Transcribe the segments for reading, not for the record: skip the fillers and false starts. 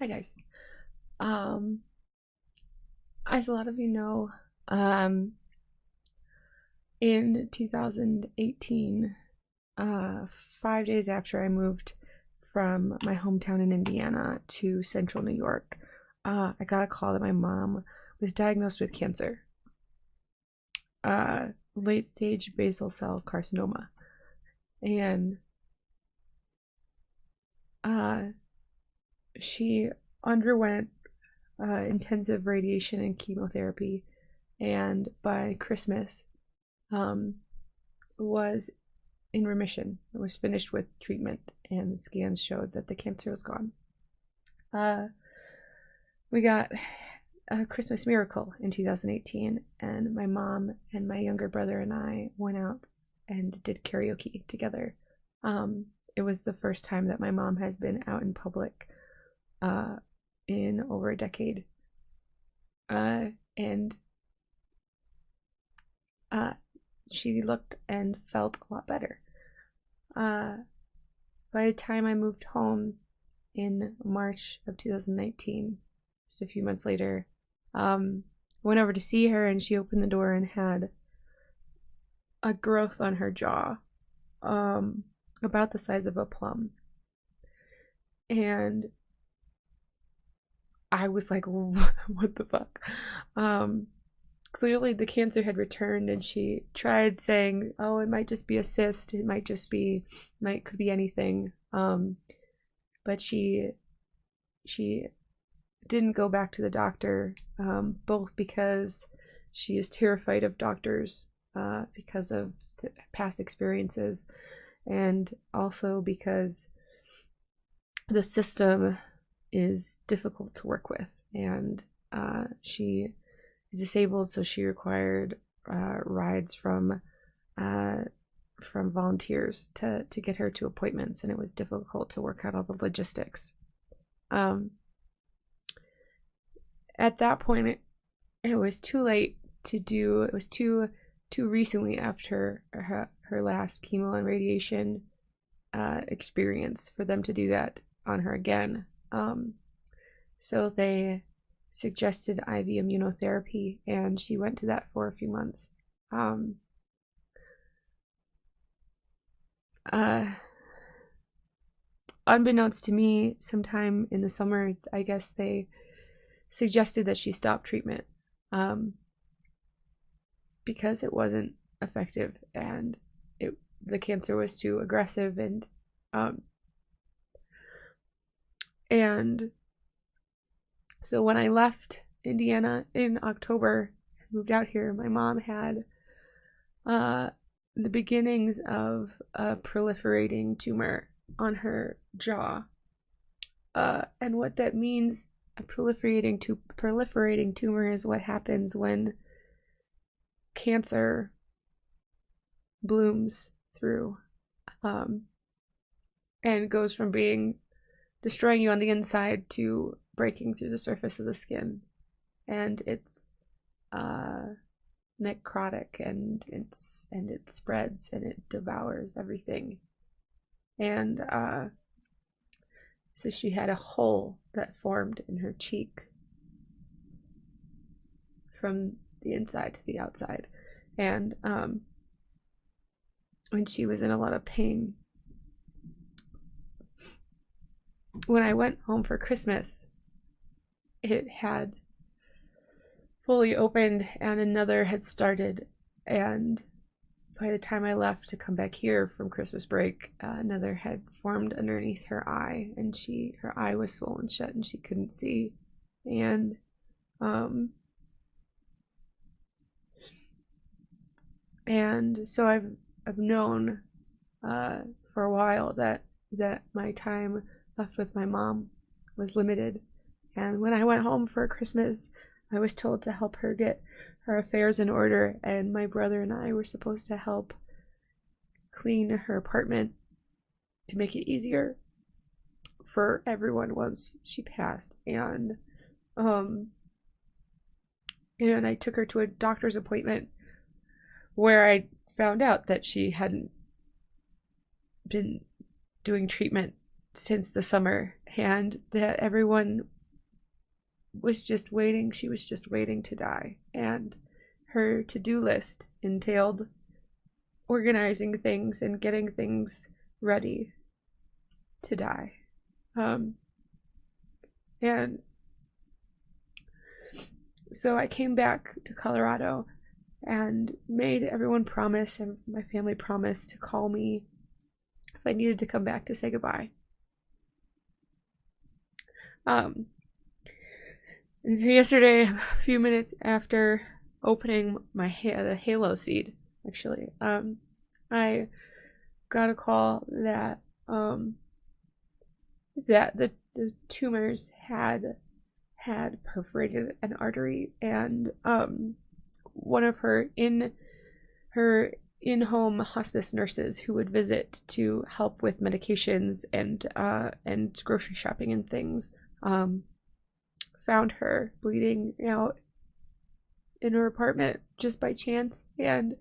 Hi guys. Um, as a lot of you know, in 2018, 5 days after I moved from my hometown in Indiana to central New York, I got a call that my mom was diagnosed with cancer, late stage basal cell carcinoma, and uh, she underwent intensive radiation and chemotherapy, and by Christmas, um, was in remission. It was finished with treatment, and the scans showed that the cancer was gone. We got a Christmas miracle in 2018, and my mom and my younger brother and I went out and did karaoke together. It was the first time that my mom has been out in public in over a decade. And she looked and felt a lot better. By the time I moved home in March of 2019, just a few months later, went over to see her, and she opened the door and had a growth on her jaw, about the size of a plum. And I was like, what the fuck? Clearly the cancer had returned, and she tried saying, oh, it might just be a cyst, could be anything. But she didn't go back to the doctor, both because she is terrified of doctors, because of past experiences, and also because the system is difficult to work with, and she is disabled, so she required rides from volunteers to get her to appointments, and it was difficult to work out all the logistics. At that point, it was too late to do. It was too recently after her last chemo and radiation experience for them to do that on her again. So they suggested IV immunotherapy, and she went to that for a few months. Unbeknownst to me, sometime in the summer, I guess they suggested that she stop treatment, because it wasn't effective, and the cancer was too aggressive, and so when I left Indiana in October, moved out here, my mom had the beginnings of a proliferating tumor on her jaw. And what that means, a proliferating tumor, is what happens when cancer blooms through, and goes from destroying you on the inside to breaking through the surface of the skin, and it's necrotic, and it spreads, and it devours everything. And so she had a hole that formed in her cheek from the inside to the outside, and she was in a lot of pain. When I went home for Christmas, it had fully opened, and another had started, and by the time I left to come back here from Christmas break, another had formed underneath her eye, and her eye was swollen shut, and she couldn't see. And so I've known for a while that my time left with my mom was limited. And when I went home for Christmas, I was told to help her get her affairs in order, and my brother and I were supposed to help clean her apartment to make it easier for everyone once she passed. And I took her to a doctor's appointment where I found out that she hadn't been doing treatment since the summer, and that everyone was just waiting. She was just waiting to die. And her to-do list entailed organizing things and getting things ready to die. And so I came back to Colorado and made everyone promise, and my family promise, to call me if I needed to come back to say goodbye. And so yesterday, a few minutes after opening the Halo seed, actually, I got a call that the tumors had perforated an artery, and one of her in-home hospice nurses who would visit to help with medications and grocery shopping and things found her bleeding out in her apartment just by chance, and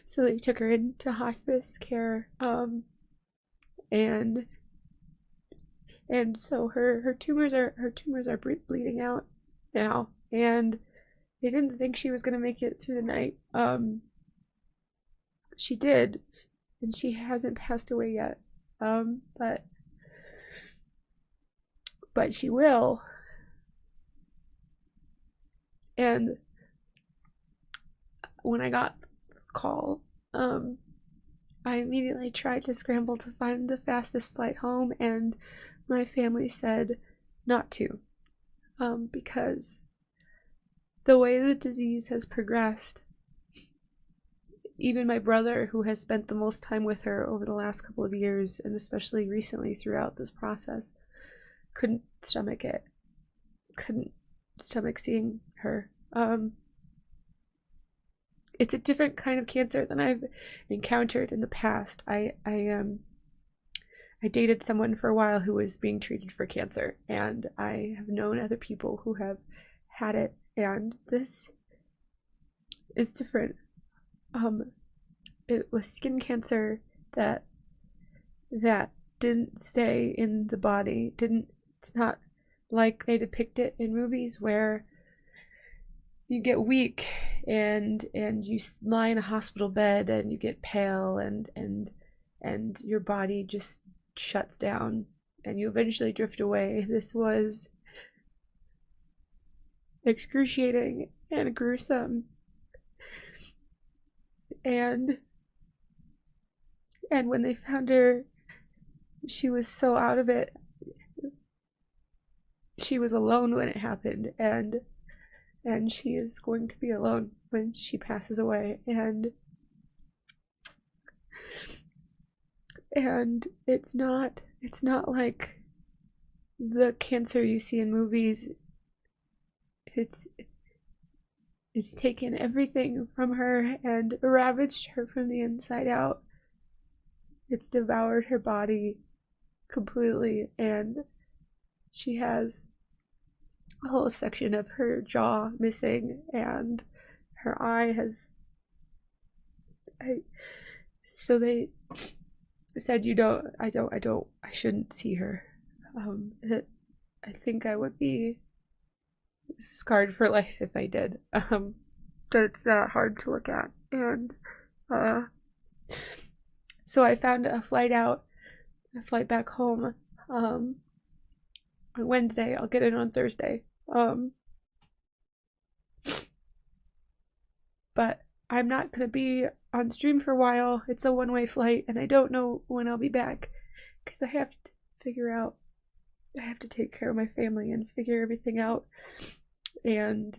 so they took her into hospice care, and so her tumors are bleeding out now, and they didn't think she was gonna make it through the night. She did, and she hasn't passed away yet, but she will. And when I got the call, I immediately tried to scramble to find the fastest flight home, and my family said not to, because the way the disease has progressed, even my brother, who has spent the most time with her over the last couple of years, and especially recently throughout this process, couldn't stomach it. Couldn't stomach seeing her. It's a different kind of cancer than I've encountered in the past. I dated someone for a while who was being treated for cancer, and I have known other people who have had it, and this is different. It was skin cancer that didn't stay in the body. It's not like they depict it in movies where you get weak and you lie in a hospital bed and you get pale and your body just shuts down and you eventually drift away. This was excruciating and gruesome, and when they found her, she was so out of it. She was alone when it happened, and she is going to be alone when she passes away, and it's not like the cancer you see in movies. It's taken everything from her and ravaged her from the inside out. It's devoured her body completely, and she has a whole section of her jaw missing, and her eye has. So they said, I shouldn't see her. I think I would be scarred for life if I did. That it's that hard to look at, and so I found a flight back home on Wednesday. I'll get it on Thursday. But I'm not gonna be on stream for a while. It's a one-way flight, and I don't know when I'll be back because I have to take care of my family and figure everything out. And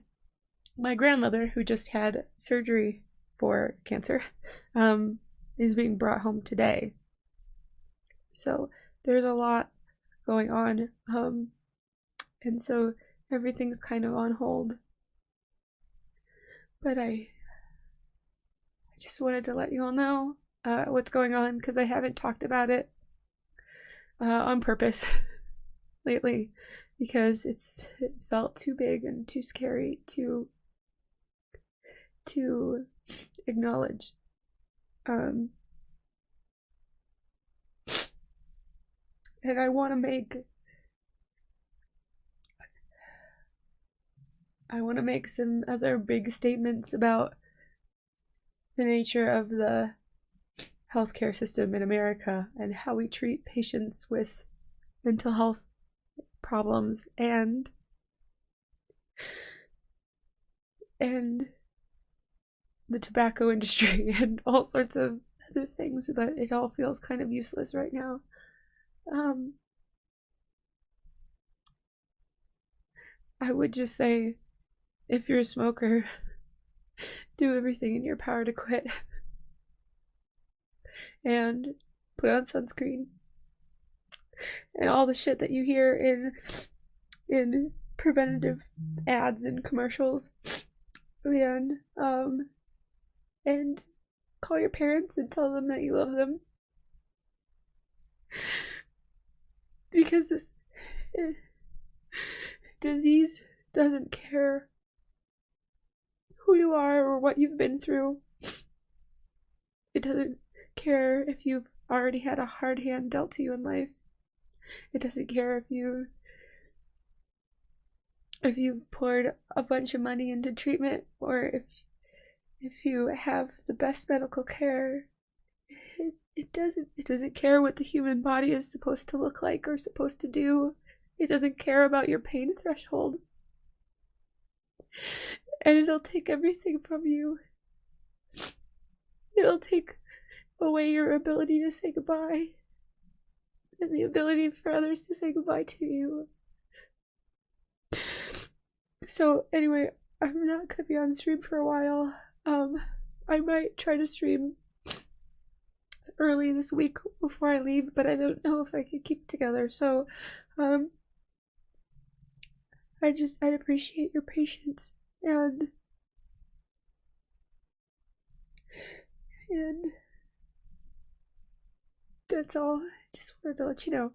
my grandmother, who just had surgery for cancer, is being brought home today. So there's a lot going on, and so everything's kind of on hold. But I just wanted to let you all know what's going on, because I haven't talked about it on purpose lately, because it felt too big and too scary to acknowledge. And I want to make I want to make some other big statements about the nature of the healthcare system in America and how we treat patients with mental health problems and the tobacco industry and all sorts of other things, but it all feels kind of useless right now. I would just say, if you're a smoker, do everything in your power to quit and put on sunscreen and all the shit that you hear in preventative ads and commercials, and call your parents and tell them that you love them, because this disease doesn't care who you are or what you've been through. It doesn't care if you've already had a hard hand dealt to you in life. It doesn't care if you've poured a bunch of money into treatment, or if you have the best medical care. It doesn't care what the human body is supposed to look like or supposed to do. It doesn't care about your pain threshold. And it'll take everything from you. It'll take away your ability to say goodbye and the ability for others to say goodbye to you. So anyway, I'm not gonna be on stream for a while. I might try to stream early this week before I leave, but I don't know if I can keep it together. So I'd appreciate your patience, and that's all. I just wanted to let you know.